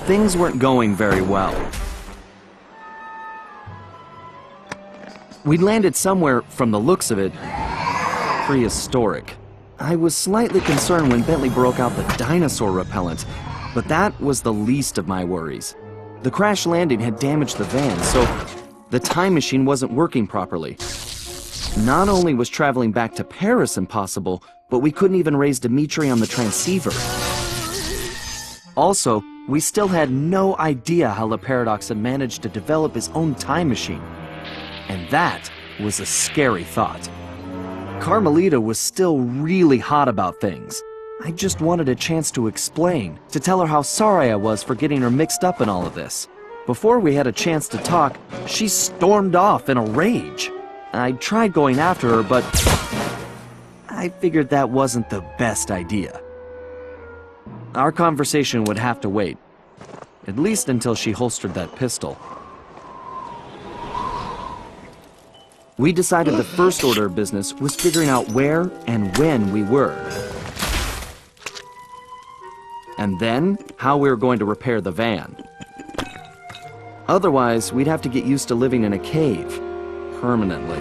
things weren't going very well. We'd landed somewhere, from the looks of it, prehistoric. I was slightly concerned when Bentley broke out the dinosaur repellent, but that was the least of my worries. The crash landing had damaged the van, so the time machine wasn't working properly. Not only was traveling back to Paris impossible, but we couldn't even raise Dimitri on the transceiver. Also, we still had no idea how the Paradox had managed to develop his own time machine. And that was a scary thought. Carmelita was still really hot about things. I just wanted a chance to explain, to tell her how sorry I was for getting her mixed up in all of this. Before we had a chance to talk, she stormed off in a rage. I tried going after her, but I figured that wasn't the best idea. Our conversation would have to wait, at least until she holstered that pistol. We decided the first order of business was figuring out where and when we were. And then, how we were going to repair the van. Otherwise, we'd have to get used to living in a cave, permanently.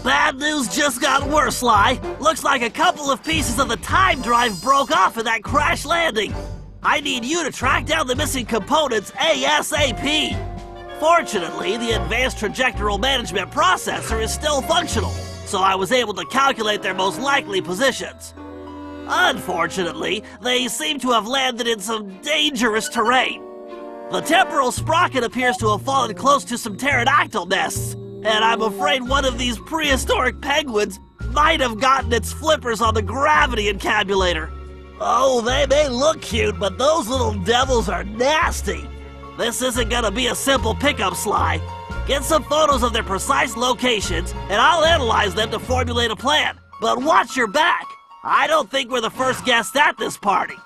Bad news just got worse, Sly. Looks like a couple of pieces of the time drive broke off in that crash landing. I need you to track down the missing components ASAP. Fortunately, the advanced trajectoral management processor is still functional, so I was able to calculate their most likely positions. Unfortunately, they seem to have landed in some dangerous terrain. The temporal sprocket appears to have fallen close to some pterodactyl nests, and I'm afraid one of these prehistoric penguins might have gotten its flippers on the gravity encabulator. Oh, they may look cute, but those little devils are nasty. This isn't gonna be a simple pickup, Sly. Get some photos of their precise locations, and I'll analyze them to formulate a plan. But watch your back. I don't think we're the first guests at this party.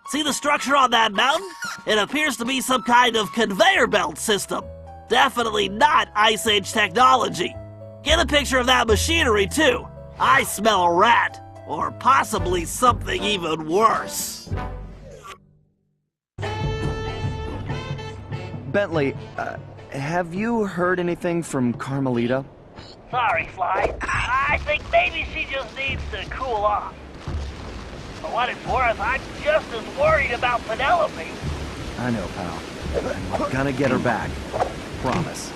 See the structure on that mountain? It appears to be some kind of conveyor belt system. Definitely not Ice Age technology. Get a picture of that machinery, too. I smell a rat. Or possibly something even worse. Bentley, have you heard anything from Carmelita? Sorry, Sly. I think maybe she just needs to cool off. For what it's worth, I'm just as worried about Penelope. I know, pal. And we're gonna get her back. Promise.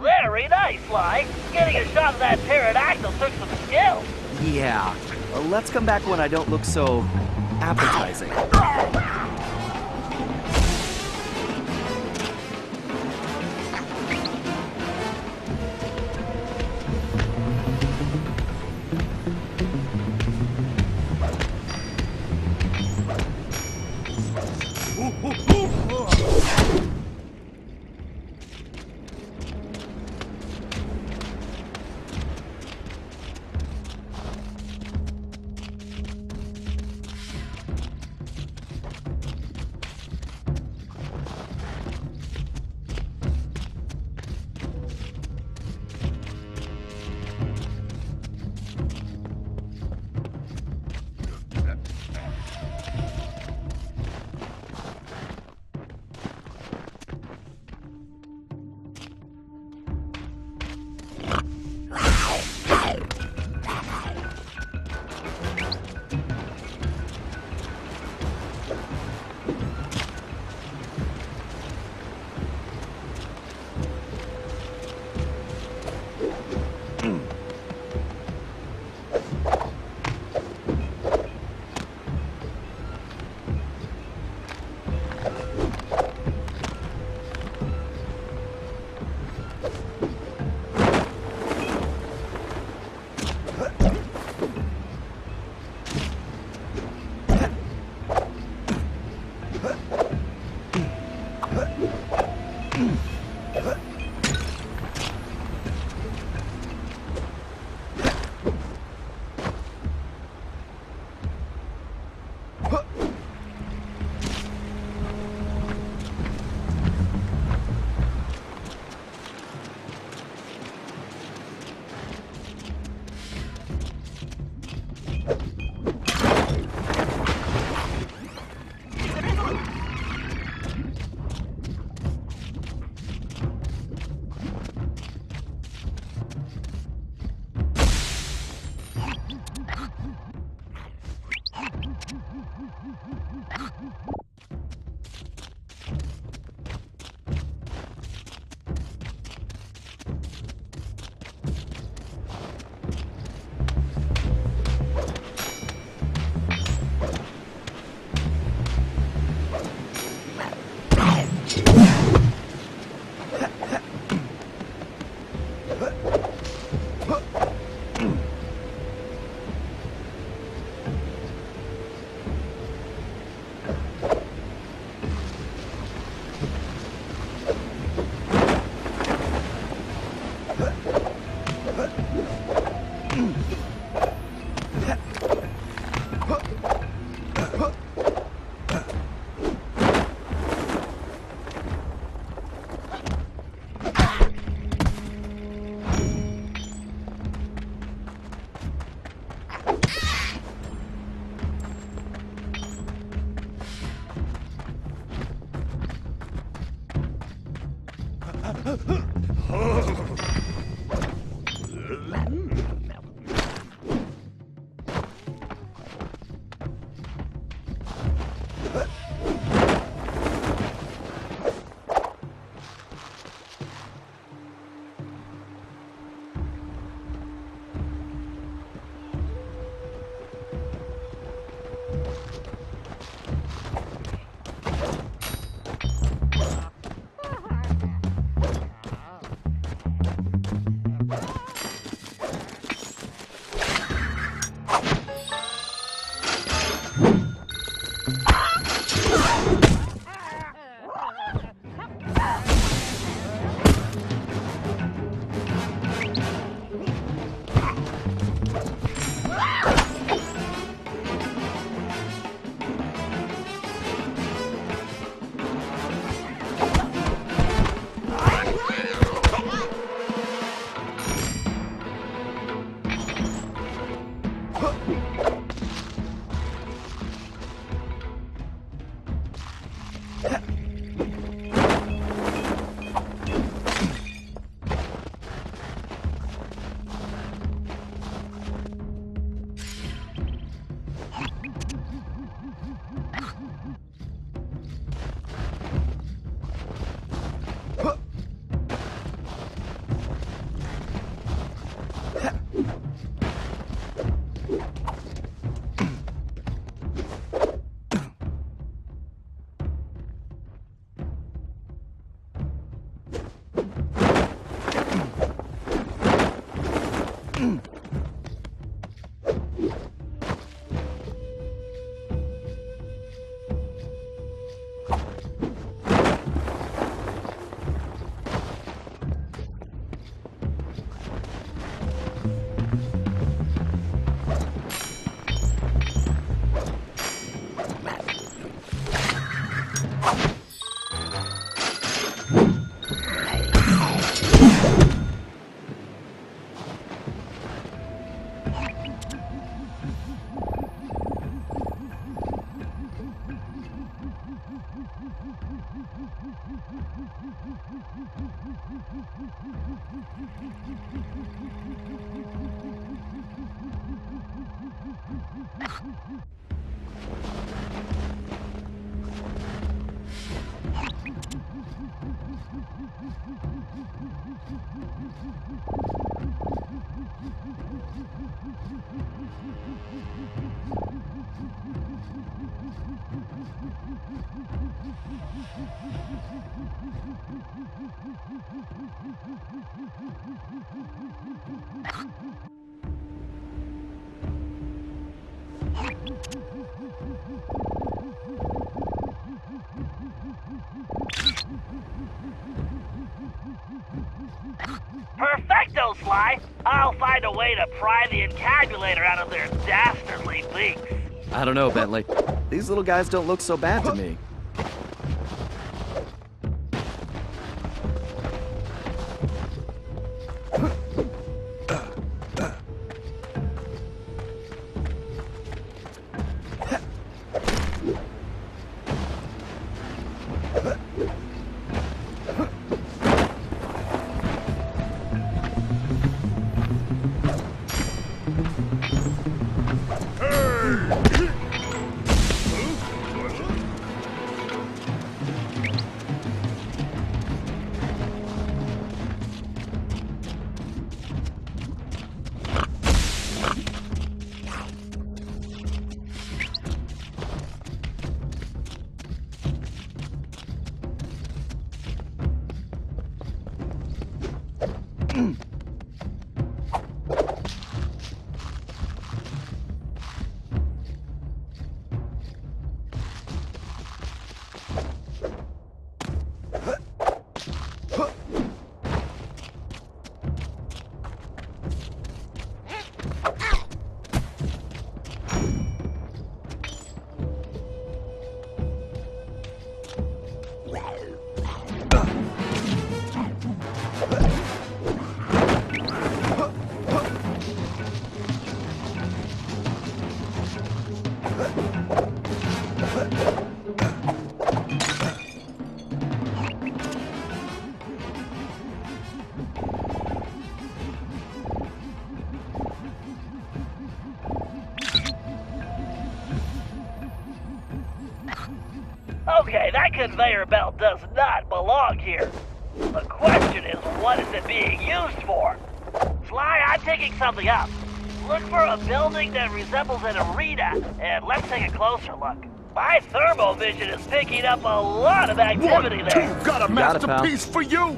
Very nice, Sly. Getting a shot of that pterodactyl took some skill. Yeah. Let's come back when I don't look so appetizing. Perfecto, Sly! I'll find a way to pry the encabulator out of their dastardly beaks. I don't know, Bentley. These little guys don't look so bad to me. conveyor belt does not belong here. The question is, what is it being used for? Sly, I'm picking something up. Look for a building that resembles an arena, and let's take a closer look. My thermovision is picking up a lot of activity there. 1, 2, got a Got it, pal. masterpiece for you!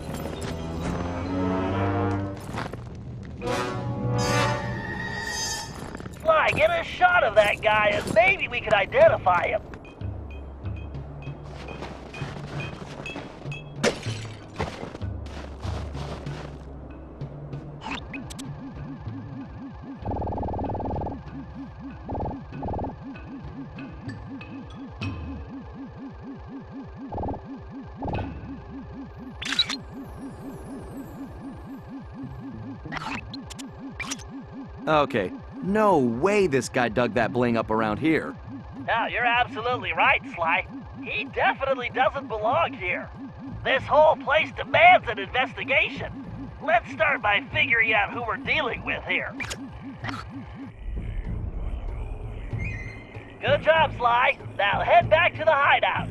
Sly, get a shot of that guy, and maybe we can identify him. Okay, no way this guy dug that bling up around here. No, you're absolutely right, Sly. He definitely doesn't belong here. This whole place demands an investigation. Let's start by figuring out who we're dealing with here. Good job, Sly. Now head back to the hideout.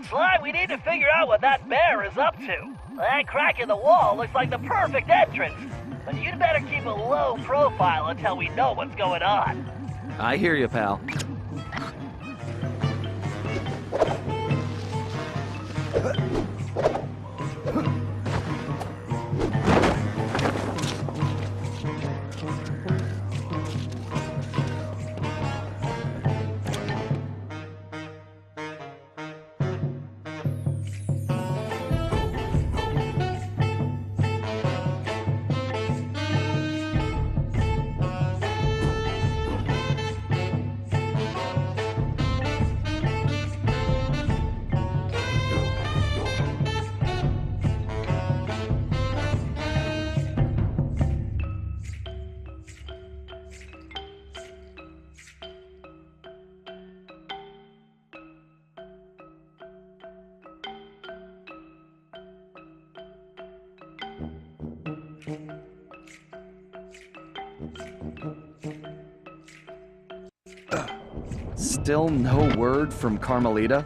Sly, we need to figure out what that bear is up to. That crack in the wall looks like the perfect entrance. But you'd better keep a low profile until we know what's going on. I hear you, pal. Still no word from Carmelita?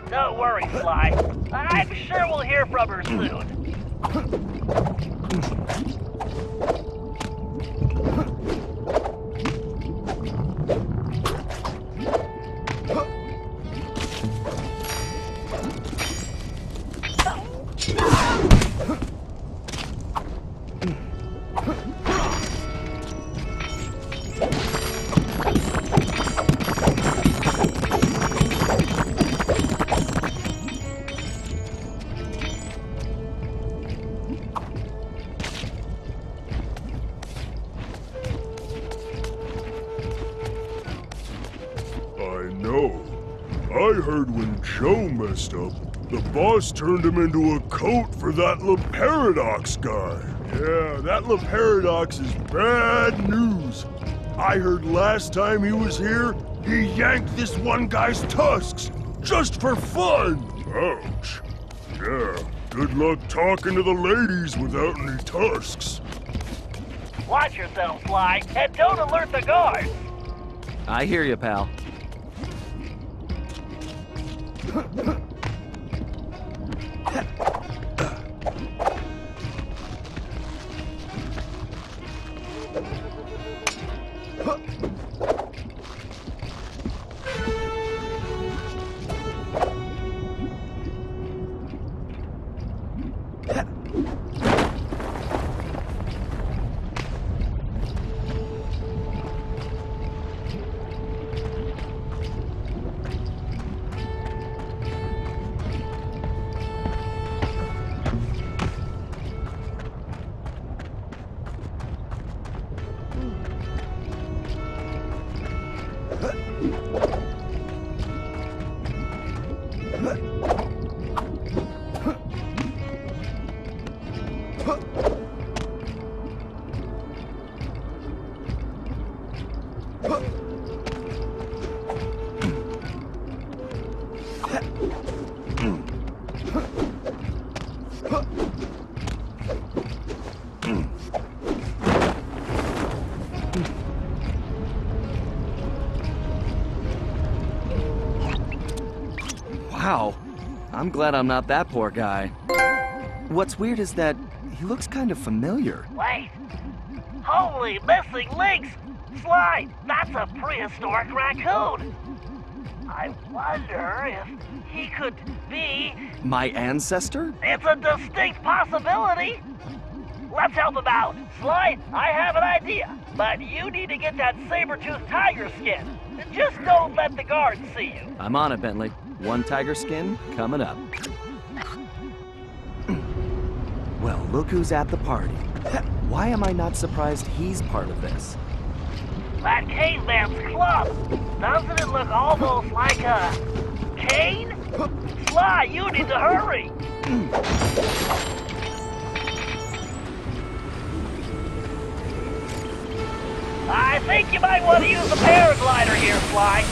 Don't worry, Sly. I'm sure we'll hear from her soon. I know. I heard when Joe messed up, the boss turned him into a coat for that Paradox guy. Yeah, that Paradox is bad news. I heard last time he was here, he yanked this one guy's tusks, just for fun. Ouch. Yeah, good luck talking to the ladies without any tusks. Watch yourself, Sly, and don't alert the guards. I hear you, pal. Wow, I'm glad I'm not that poor guy. What's weird is that he looks kind of familiar. Wait. Holy missing links! Sly, that's a prehistoric raccoon. I wonder if he could be... My ancestor? It's a distinct possibility. Let's help him out. Sly, I have an idea, but you need to get that saber-toothed tiger skin. Just don't let the guards see you. I'm on it, Bentley. One tiger skin coming up. Well, look who's at the party. Why am I not surprised he's part of this? That caveman's club. Doesn't it look almost like a cane? Sly, you need to hurry. I think you might want to use the paraglider here, Sly.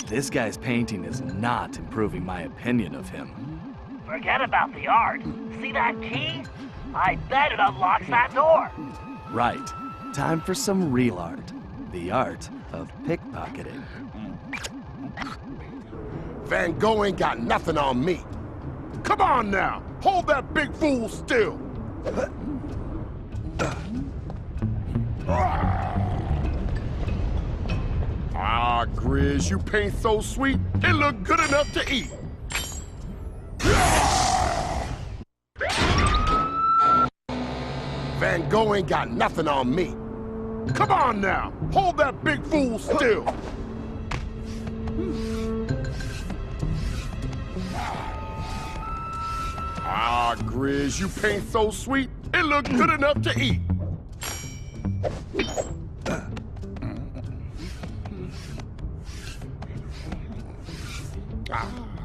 This guy's painting is not improving my opinion of him. Forget about the art. See that key? I bet it unlocks that door. Right. Time for some real art. The art of pickpocketing. Van Gogh ain't got nothing on me. Come on now! Hold that big fool still! Ah, Grizz, you paint so sweet, it look good enough to eat. Van Gogh ain't got nothing on me. Come on now! Hold that big fool still! Ah, Grizz, you paint so sweet, it look good enough to eat.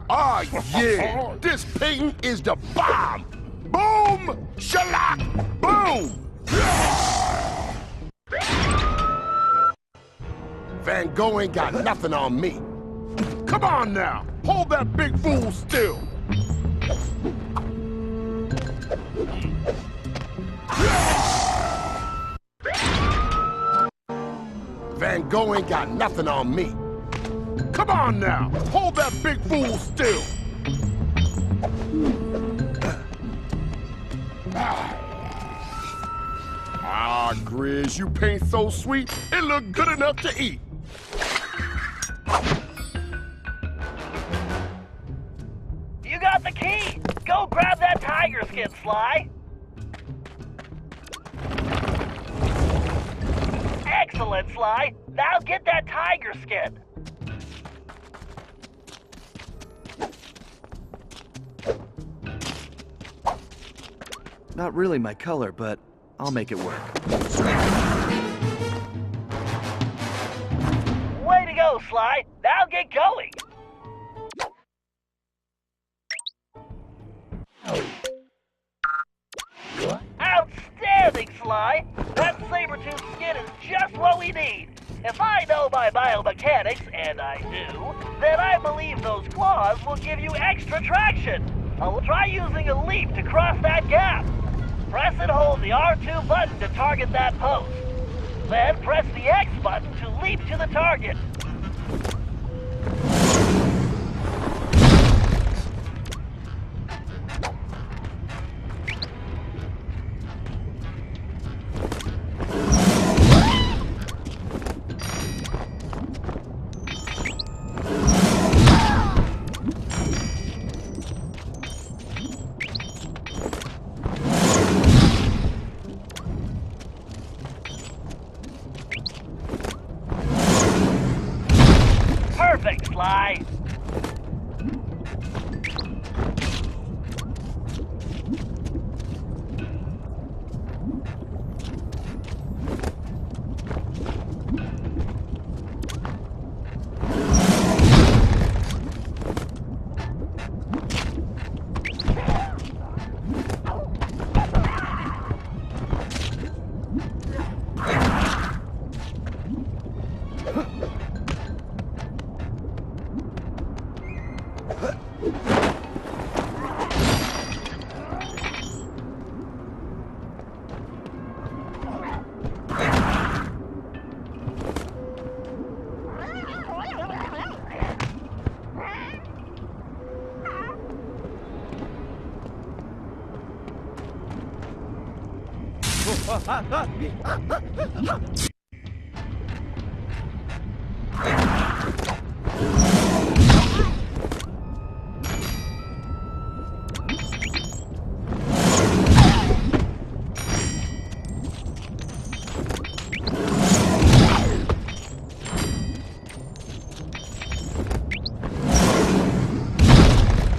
Ah, yeah, this painting is the bomb. Boom, shalak, boom. Van Gogh ain't got nothing on me. Come on now, hold that big fool still. Van Gogh ain't got nothing on me. Come on now, hold that big fool still. Ah, Grizz, you paint so sweet, it look good enough to eat. You got the key! Go grab that tiger skin, Sly! Excellent, Sly! Now get that tiger skin! Not really my color, but I'll make it work. Way to go, Sly! Now get going! Outstanding, Sly! That saber-tooth skin is just what we need! If I know my biomechanics, and I do, then I believe those claws will give you extra traction! I'll try using a leap to cross that gap! Press and hold the R2 button to target that post. Then press the X button to leap to the target. Perfect, Sly!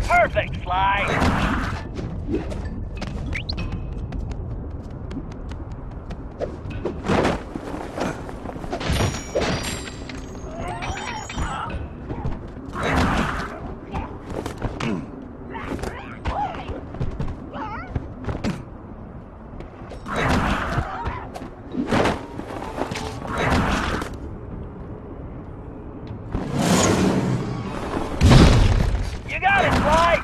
Perfect, Sly! You got it, Sly!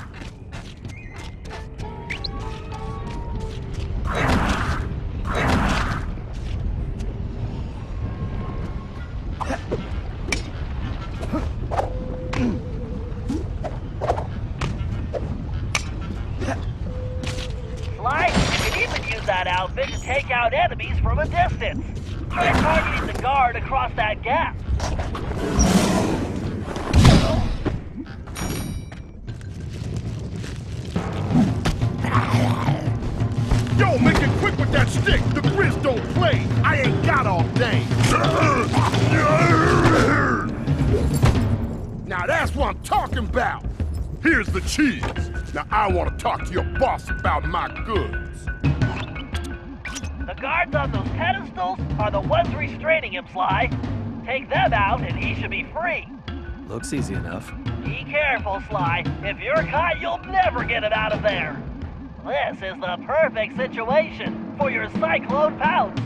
Sly, you can even use that outfit to take out enemies from a distance. Try targeting the guard across that gap. Yo, make it quick with that stick. The Grizz don't play. I ain't got all day. Now that's what I'm talking about. Here's the cheese. Now I want to talk to your boss about my goods. The guards on those pedestals are the ones restraining him, Sly. Take them out and he should be free. Looks easy enough. Be careful, Sly. If you're caught, you'll never get him out of there. This is the perfect situation for your cyclone pounce.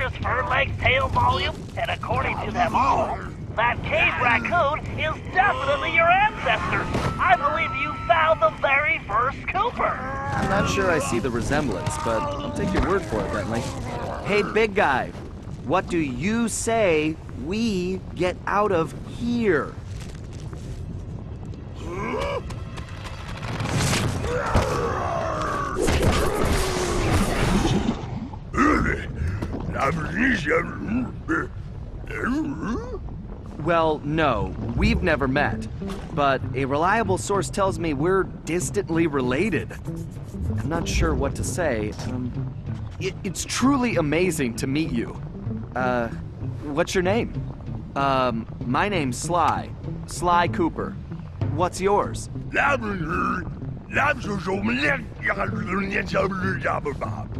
creature's fur length, tail volume, and according to them all, that cave raccoon is definitely your ancestor. I believe you found the very first Cooper. I'm not sure I see the resemblance, but I'll take your word for it, Bentley. Hey, big guy, what do you say we get out of here? Well, no, we've never met. But a reliable source tells me we're distantly related. I'm not sure what to say. It's truly amazing to meet you. What's your name? My name's Sly. Sly Cooper. What's yours?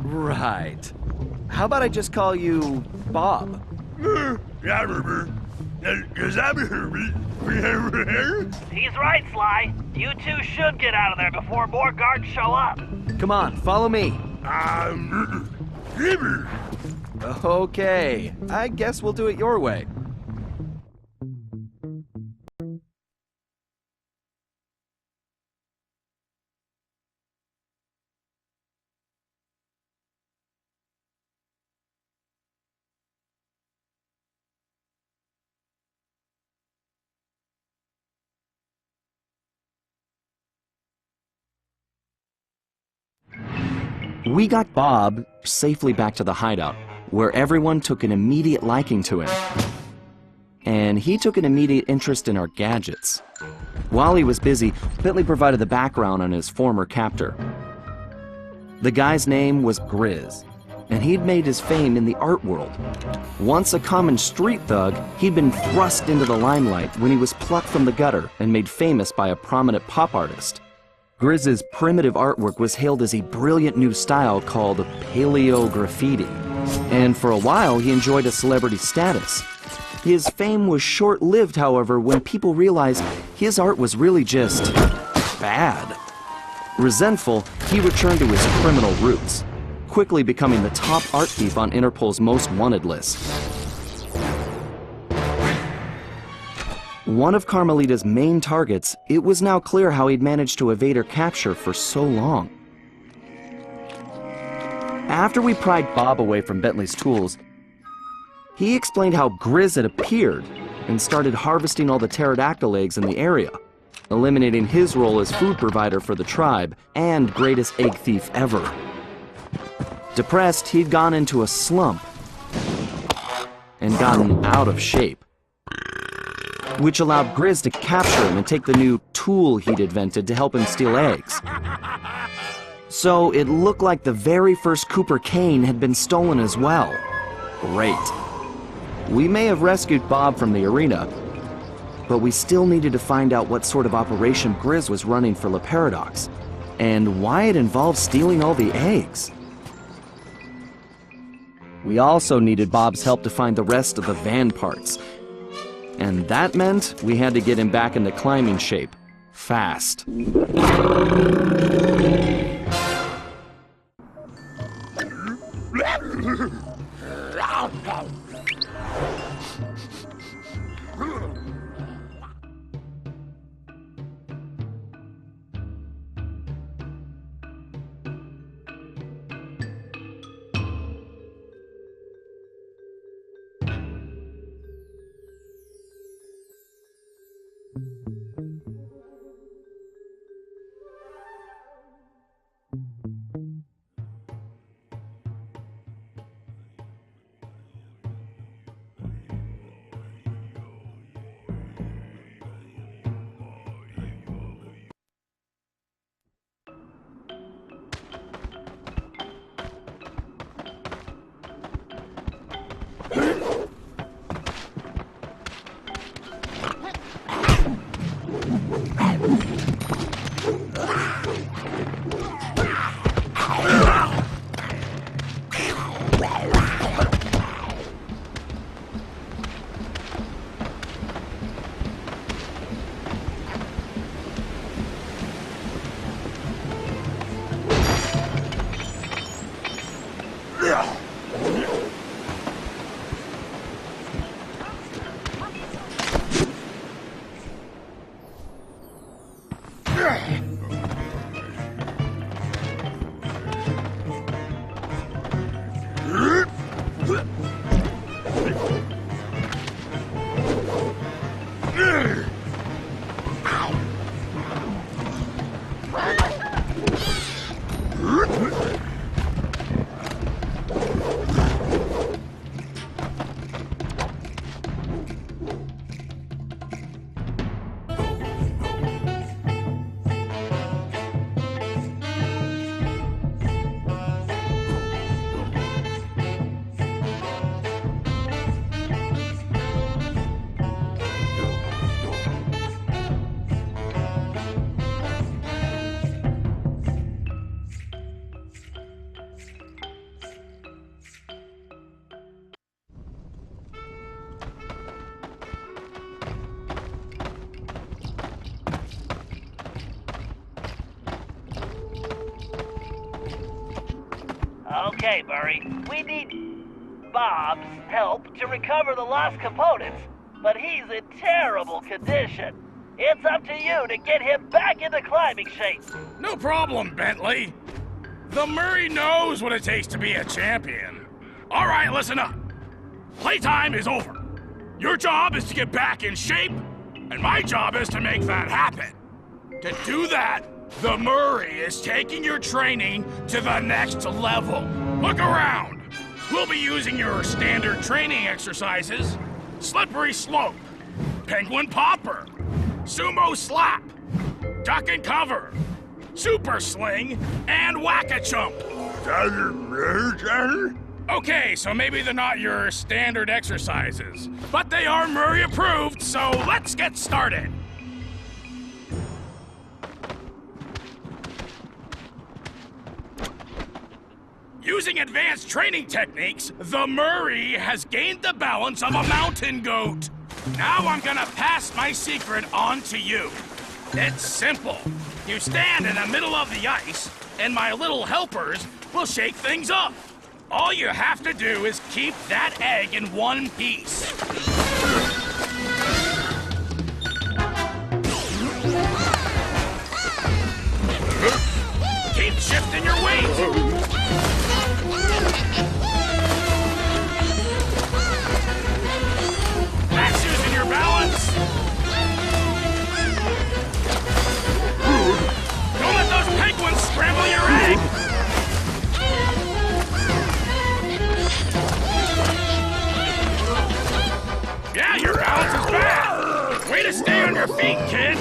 Right. How about I just call you Bob? He's right, Sly. You two should get out of there before more guards show up. Come on, follow me. Okay, I guess we'll do it your way. We got Bob safely back to the hideout, where everyone took an immediate liking to him. And he took an immediate interest in our gadgets. While he was busy, Bentley provided the background on his former captor. The guy's name was Grizz, and he'd made his fame in the art world. Once a common street thug, he'd been thrust into the limelight when he was plucked from the gutter and made famous by a prominent pop artist. Grizz's primitive artwork was hailed as a brilliant new style called paleo graffiti, and for a while he enjoyed a celebrity status. His fame was short-lived, however, when people realized his art was really just bad. Resentful, he returned to his criminal roots, quickly becoming the top art thief on Interpol's most wanted list. One of Carmelita's main targets, it was now clear how he'd managed to evade her capture for so long. After we pried Bob away from Bentley's tools, he explained how Grizz had appeared and started harvesting all the pterodactyl eggs in the area, eliminating his role as food provider for the tribe and greatest egg thief ever. Depressed, he'd gone into a slump and gotten out of shape, which allowed Grizz to capture him and take the new tool he'd invented to help him steal eggs. So it looked like the very first Cooper cane had been stolen as well. Great. We may have rescued Bob from the arena, but we still needed to find out what sort of operation Grizz was running for La Paradox, and why it involved stealing all the eggs. We also needed Bob's help to find the rest of the van parts, and that meant we had to get him back into climbing shape, fast. Okay, Murray, we need Bob's help to recover the lost components, but he's in terrible condition. It's up to you to get him back into climbing shape. No problem, Bentley. The Murray knows what it takes to be a champion. All right, listen up. Playtime is over. Your job is to get back in shape, and my job is to make that happen. To do that, the Murray is taking your training to the next level. Look around. We'll be using your standard training exercises: slippery slope, penguin popper, sumo slap, duck and cover, super sling, and whack-a-chump. Okay, so maybe they're not your standard exercises, but they are Murray approved, so let's get started. Using advanced training techniques, the Murray has gained the balance of a mountain goat. Now I'm gonna pass my secret on to you. It's simple. You stand in the middle of the ice, and my little helpers will shake things up. All you have to do is keep that egg in one piece. Keep shifting your weight. That's using your balance. Don't let those penguins scramble your egg. Yeah, your balance is back. Way to stay on your feet, kid.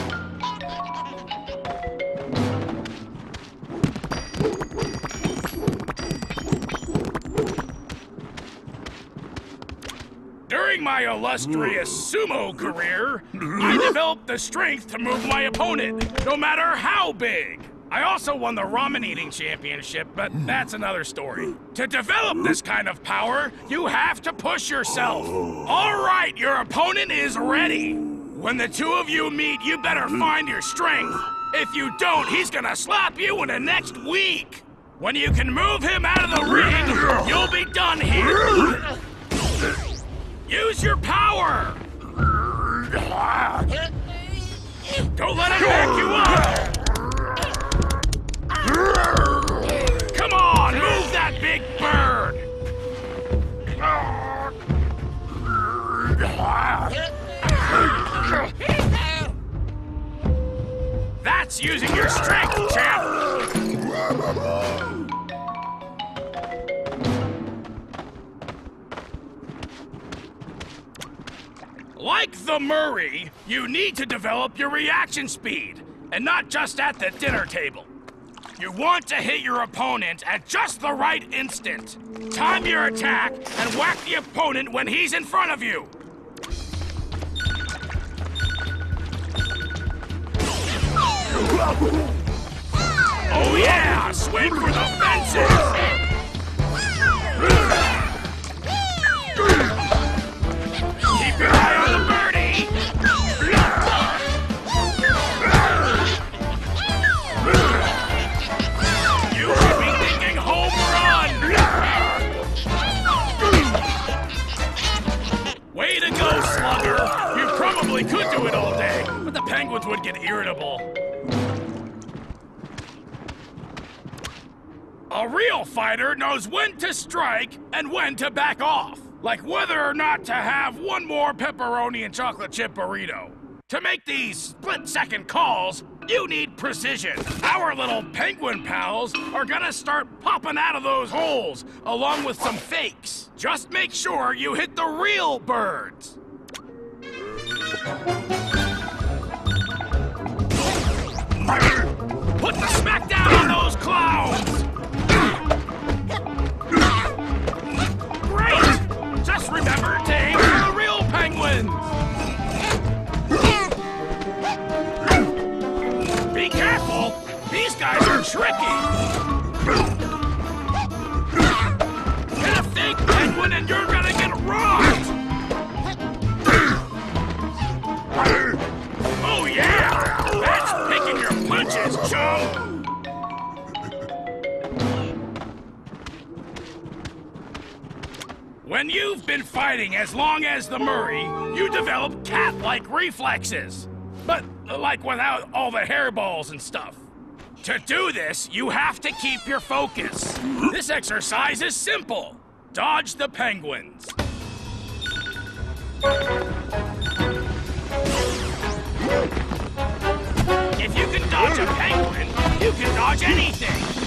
During my illustrious sumo career, I developed the strength to move my opponent, no matter how big. I also won the ramen eating championship, but that's another story. To develop this kind of power, you have to push yourself. All right, your opponent is ready. When the two of you meet, you better find your strength. If you don't, he's gonna slap you in the next week. When you can move him out of the ring, you'll be done here. Use your power! Don't let him back you up! Come on, move that big bird! That's using your strength, champ! Like the Murray, you need to develop your reaction speed, and not just at the dinner table. You want to hit your opponent at just the right instant. Time your attack and whack the opponent when he's in front of you. Oh yeah, swing for the fences! Keep your eye on the birdie! You should be thinking home run! Way to go, Slugger! You probably could do it all day, but the Penguins would get irritable. A real fighter knows when to strike and when to back off. Like whether or not to have one more pepperoni and chocolate chip burrito. To make these split-second calls, you need precision. Our little penguin pals are gonna start popping out of those holes, along with some fakes. Just make sure you hit the real birds. Put the smack down on those clowns! Great! Just remember to aim for the real penguins! Be careful! These guys are tricky! Hit a fake penguin and you're gonna get rocked! Oh yeah! That's picking your punches, chum! been fighting as long as the Murray, you develop cat-like reflexes. But, like, without all the hairballs and stuff. To do this, you have to keep your focus. This exercise is simple. Dodge the penguins. If you can dodge a penguin, you can dodge anything.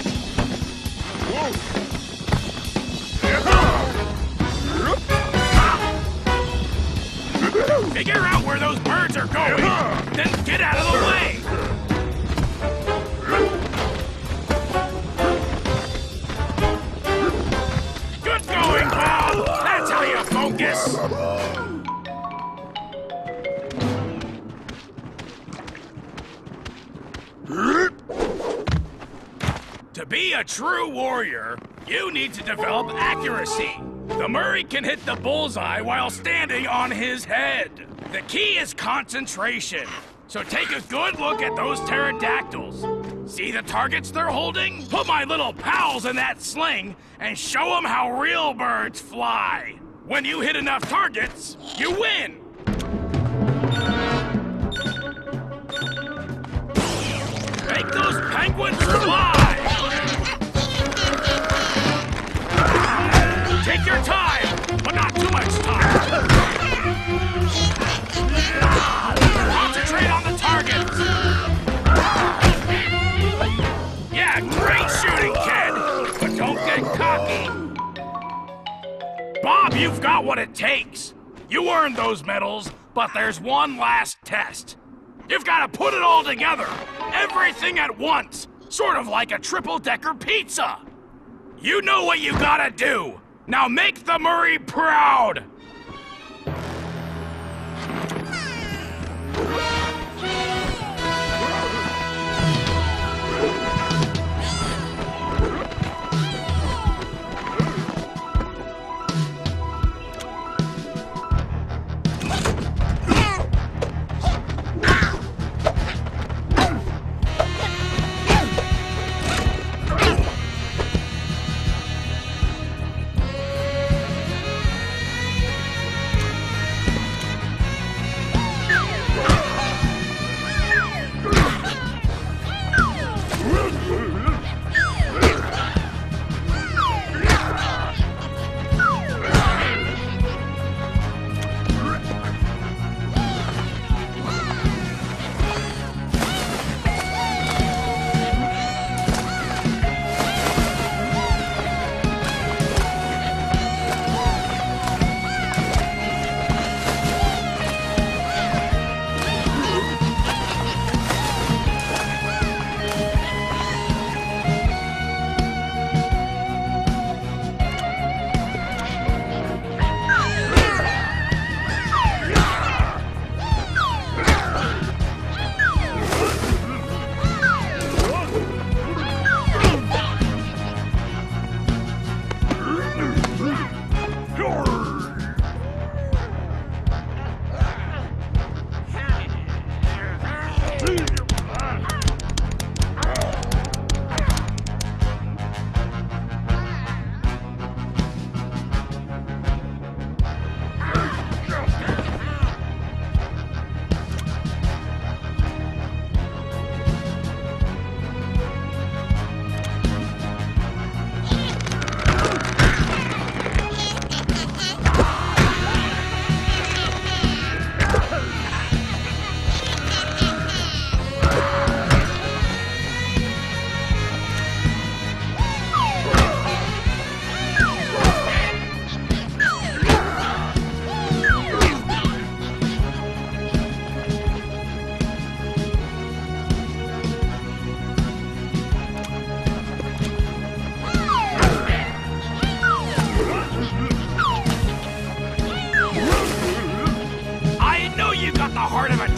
Figure out where those birds are going, then get out of the way. Good going, Bob. That's how you focus. To be a true warrior, you need to develop accuracy. The Murray can hit the bullseye while standing on his head. The key is concentration. So take a good look at those pterodactyls. See the targets they're holding? Put my little pals in that sling and show them how real birds fly. When you hit enough targets, you win. Make those penguins fly! Take your time, but not too much time. Concentrate on the targets. Yeah, great shooting, kid, but don't get cocky. Bob, you've got what it takes. You earned those medals, but there's one last test. You've got to put it all together, everything at once, sort of like a triple-decker pizza. You know what you gotta do. Now make the Murray proud!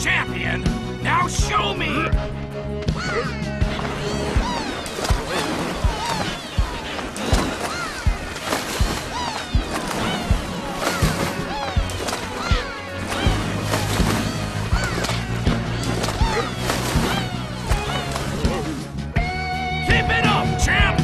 champion. Now show me! Keep it up, champ!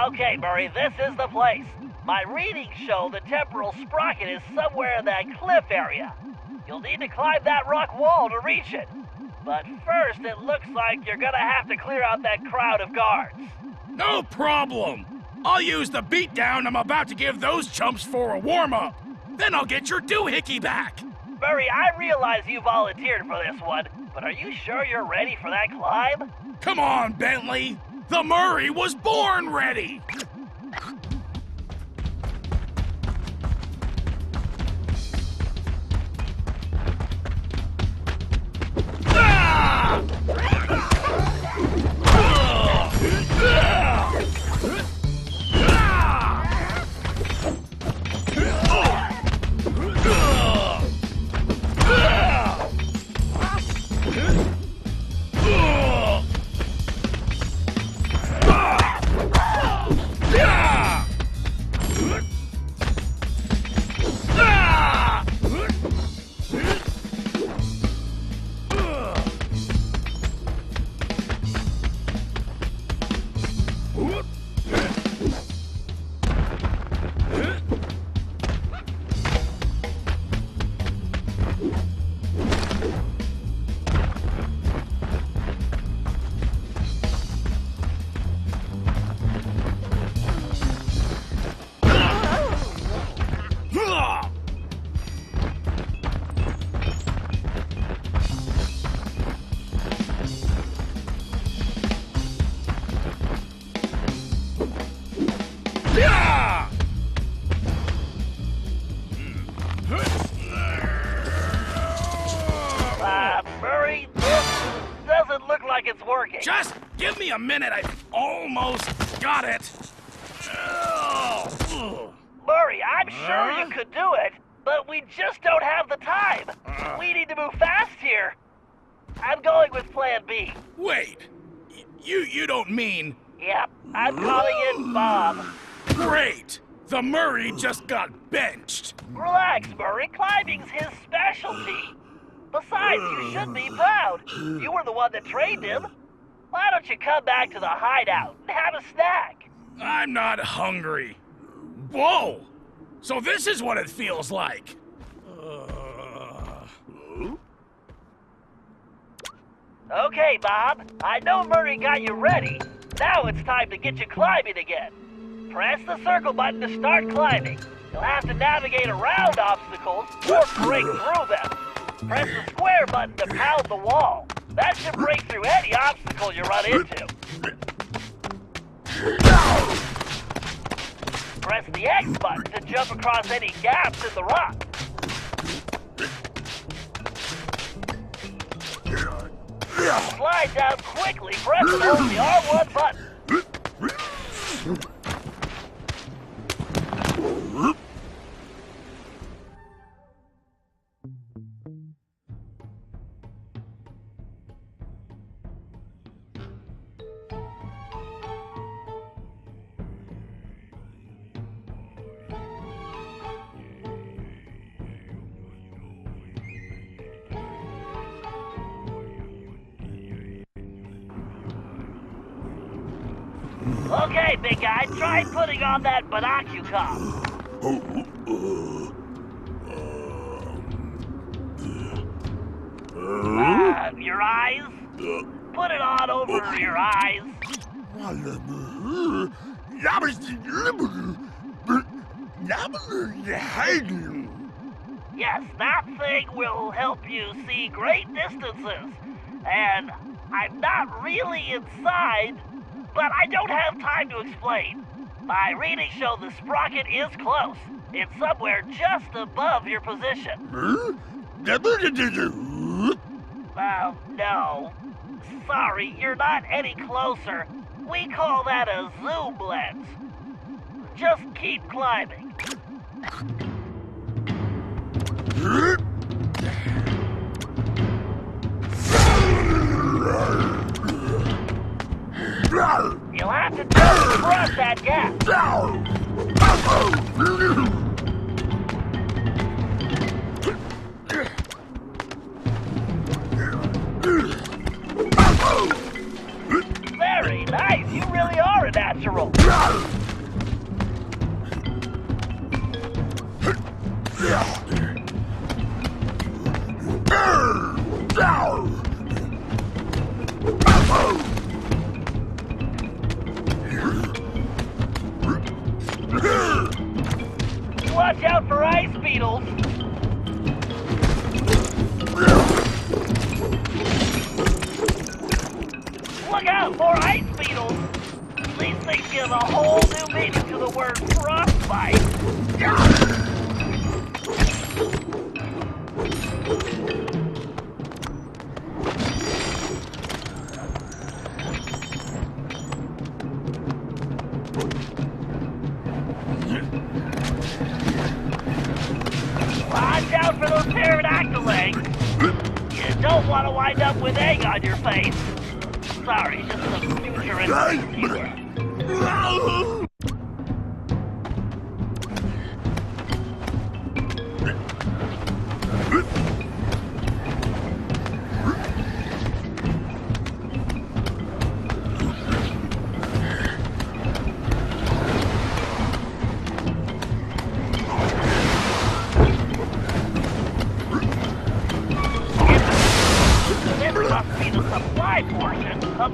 Okay, Murray, this is the place. My readings show the temporal sprocket is somewhere in that cliff area. You'll need to climb that rock wall to reach it. But first, it looks like you're gonna have to clear out that crowd of guards. No problem. I'll use the beatdown I'm about to give those chumps for a warm-up. Then I'll get your doohickey back. Murray, I realize you volunteered for this one, but are you sure you're ready for that climb? Come on, Bentley. The Murray was born ready. Murray, this doesn't look like it's working. Just give me a minute. I almost got it. Murray, I'm sure you could do it, but we just don't have the time. We need to move fast here. I'm going with Plan B. Wait. You don't mean... Yep, I'm calling in Bob. Great! The Murray just got benched. Relax, Murray. Climbing's his specialty. Besides, you should be proud. You were the one that trained him. Why don't you come back to the hideout and have a snack? I'm not hungry. Whoa! So this is what it feels like. Okay, Bob. I know Murray got you ready. Now it's time to get you climbing again. Press the circle button to start climbing. You'll have to navigate around obstacles or break through them. Press the square button to pound the wall. That should break through any obstacle you run into. Press the X button to jump across any gaps in the rock. Slide down quickly, press and hold the R1 button. Okay, big guy, try putting on that binocular. Your eyes? Put it on over your eyes. Yes, that thing will help you see great distances. And I'm not really inside, but I don't have time to explain. My readings show the sprocket is close. It's somewhere just above your position. No. Sorry, you're not any closer. We call that a zoom lens. Just keep climbing. You'll have to cross that gap. Very nice. You really are a natural. Watch out for ice beetles. Look out for ice beetles. These things give a whole new meaning to the word frostbite. Watch out for those pterodactyl eggs. You don't want to wind up with egg on your face. Sorry, just some future instinct here. This must be the supply portion of...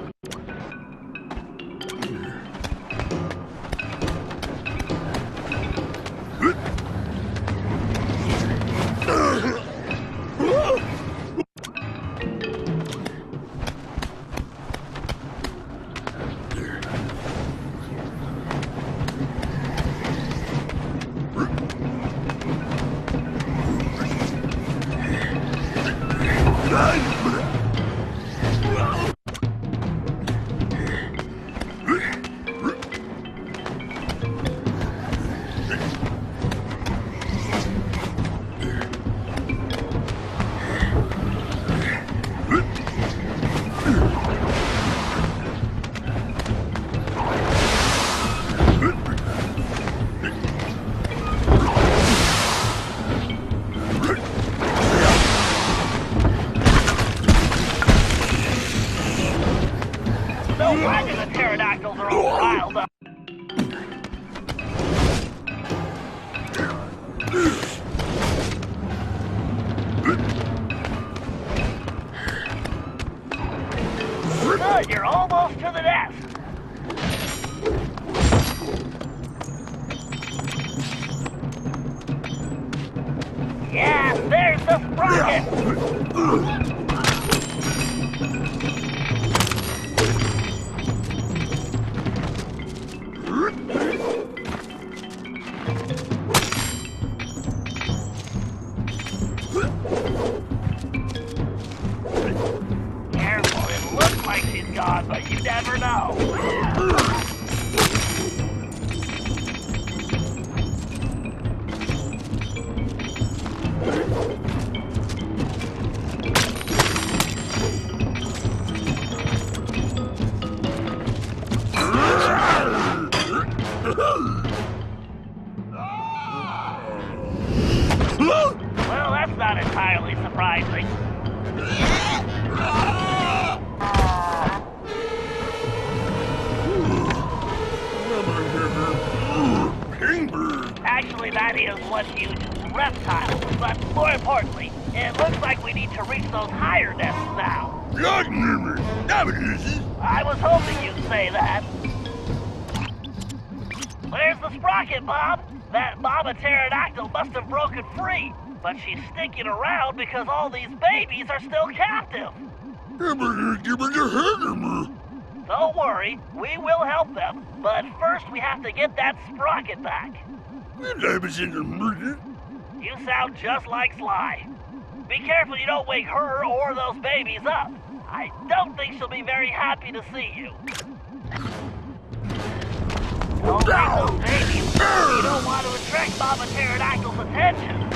No wonder the pterodactyls are all riled up. Good, you're almost to the nest. Yes, there's the sprocket. Careful, it looks like she's gone, but you never know. Well, that's not entirely surprising. Actually, that is one huge reptile, but more importantly, It looks like we need to reach those higher nests now. I was hoping you'd say that. Where's the sprocket, Bob? That mama pterodactyl must have broken free, but she's sticking around because all these babies are still captive. Don't worry, we will help them, but first we have to get that sprocket back. You sound just like Sly. Be careful you don't wake her or those babies up. I don't think she'll be very happy to see you. Don't wake those babies. You don't want to attract Mama Pterodactyl's attention.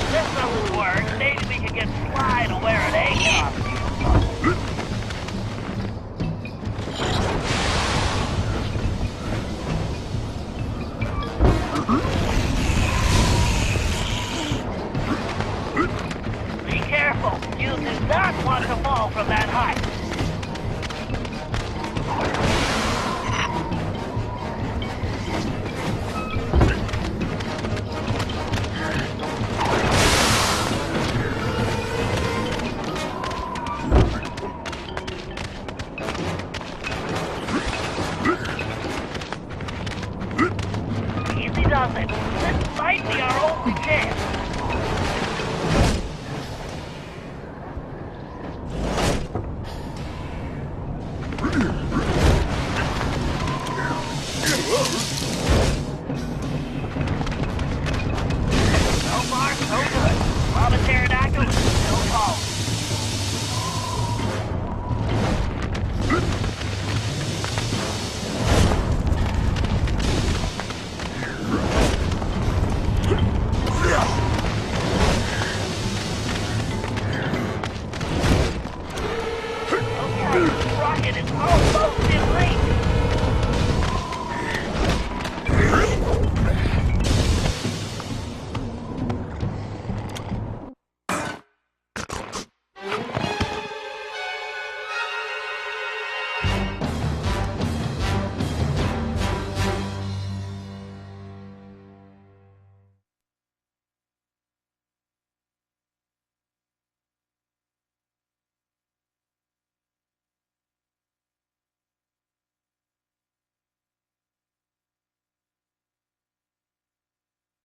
This doesn't work. Maybe we can get Sly to wear an egg costume. Be careful. You do not want to fall from that height.